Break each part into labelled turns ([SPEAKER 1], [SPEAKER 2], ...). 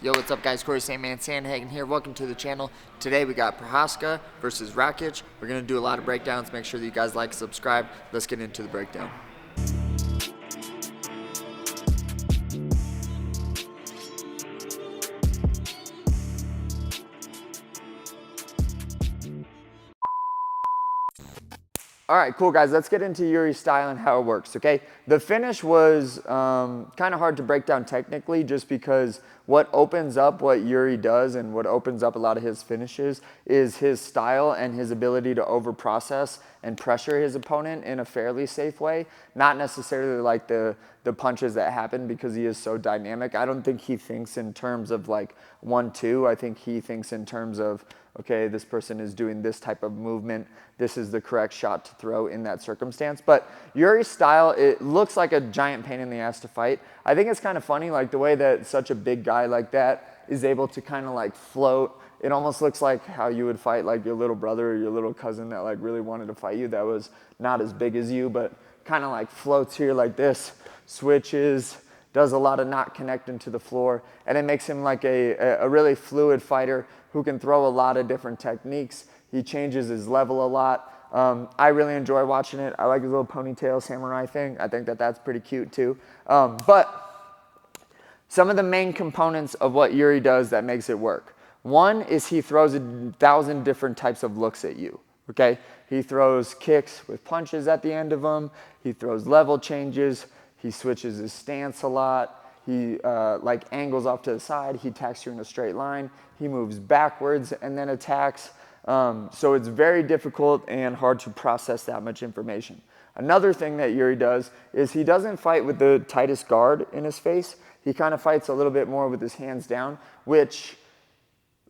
[SPEAKER 1] Yo, what's up guys? Corey Sandman Sandhagen here. Welcome to the channel. Today we got Prochazka versus Rakic. We're going to do a lot of breakdowns. Make sure that you guys like, subscribe. Let's get into the breakdown. All right, cool guys, let's get into Jiri's style and how it works, okay? The finish was kind of hard to break down technically just because what opens up what Jiri does and what opens up a lot of his finishes is his style and his ability to over-process and pressure his opponent in a fairly safe way. Not necessarily like the punches that happen because he is so dynamic. I don't think he thinks in terms of like 1-2. I think he thinks in terms of, okay, this person is doing this type of movement. This is the correct shot to throw in that circumstance. But Jiri's style, it looks like a giant pain in the ass to fight. I think it's kind of funny, like the way that such a big guy like that is able to kind of like float. It almost looks like how you would fight like your little brother or your little cousin that like really wanted to fight you that was not as big as you, but kind of like floats here like this, switches, does a lot of not connecting to the floor, and it makes him like a really fluid fighter who can throw a lot of different techniques. He changes his level a lot. I really enjoy watching it. I like his little ponytail samurai thing. I think that that's pretty cute too. But some of the main components of what Jiri does that makes it work. One is he throws 1,000 different types of looks at you, okay? He throws kicks with punches at the end of them. He throws level changes. He switches his stance a lot. He like angles off to the side. He attacks you in a straight line. He moves backwards and then attacks. So it's very difficult and hard to process that much information. Another thing that Jiri does is he doesn't fight with the tightest guard in his face. He kind of fights a little bit more with his hands down, which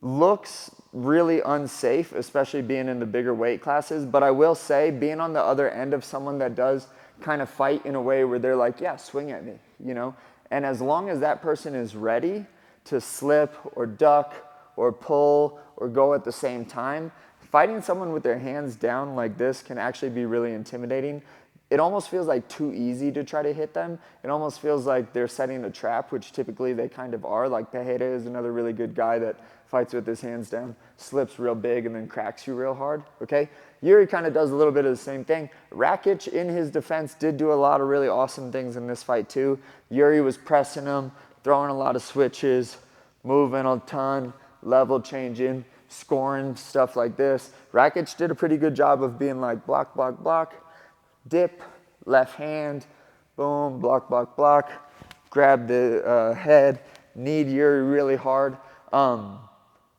[SPEAKER 1] looks really unsafe, especially being in the bigger weight classes. But I will say, being on the other end of someone that does kind of fight in a way where they're like, yeah, swing at me, you know? And as long as that person is ready to slip or duck or pull or go at the same time, fighting someone with their hands down like this can actually be really intimidating. It almost feels like too easy to try to hit them. It almost feels like they're setting a trap, which typically they kind of are. Like Tejeda is another really good guy that fights with his hands down, slips real big, and then cracks you real hard, okay? Jiri kind of does a little bit of the same thing. Rakic, in his defense, did do a lot of really awesome things in this fight too. Jiri was pressing him, throwing a lot of switches, moving a ton, level changing, scoring, stuff like this. Rakic did a pretty good job of being like block, block, block, dip, left hand, boom, block, block, block, grab the head, kneed Jiri really hard.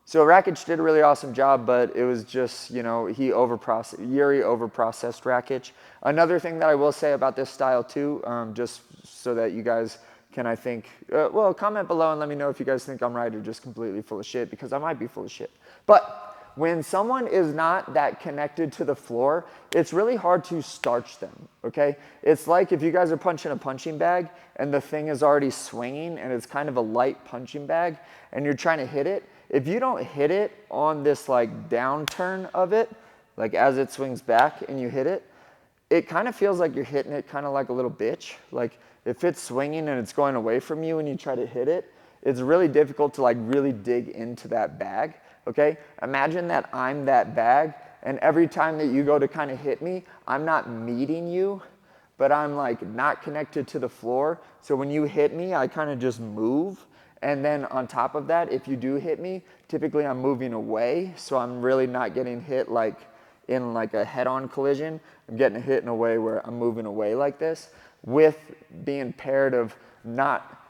[SPEAKER 1] So Rakic did a really awesome job, but it was just, you know, Jiri overprocessed Rakic. Another thing that I will say about this style too, just so that you guys can, I think, well, comment below and let me know if you guys think I'm right or just completely full of shit, because I might be full of shit. But when someone is not that connected to the floor, it's really hard to starch them, okay? It's like if you guys are punching a punching bag and the thing is already swinging and it's kind of a light punching bag and you're trying to hit it. If you don't hit it on this like downturn of it, like as it swings back and you hit it, it kind of feels like you're hitting it kind of like a little bitch. Like if it's swinging and it's going away from you and you try to hit it, it's really difficult to like really dig into that bag, okay? Imagine that I'm that bag and every time that you go to kind of hit me, I'm not meeting you, but I'm like not connected to the floor. So when you hit me, I kind of just move. And then on top of that, if you do hit me, typically I'm moving away. So I'm really not getting hit like in like a head-on collision. I'm getting hit in a way where I'm moving away like this, with being paired of not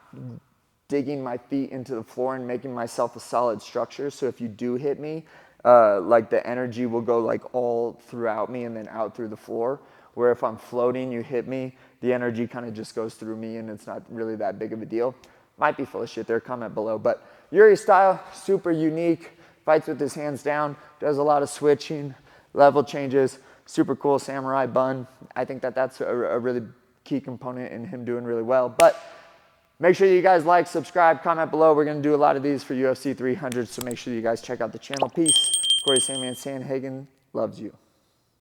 [SPEAKER 1] digging my feet into the floor and making myself a solid structure. So if you do hit me, like the energy will go like all throughout me and then out through the floor. Where if I'm floating, you hit me, the energy kind of just goes through me and it's not really that big of a deal. Might be full of shit there, comment below. But Jiri's style, super unique, fights with his hands down, does a lot of switching, level changes, super cool samurai bun. I think that that's a really key component in him doing really well. But make sure you guys like, subscribe, comment below. We're going to do a lot of these for UFC 300, so make sure you guys check out the channel. Peace. Corey Sandman Sandhagen loves you.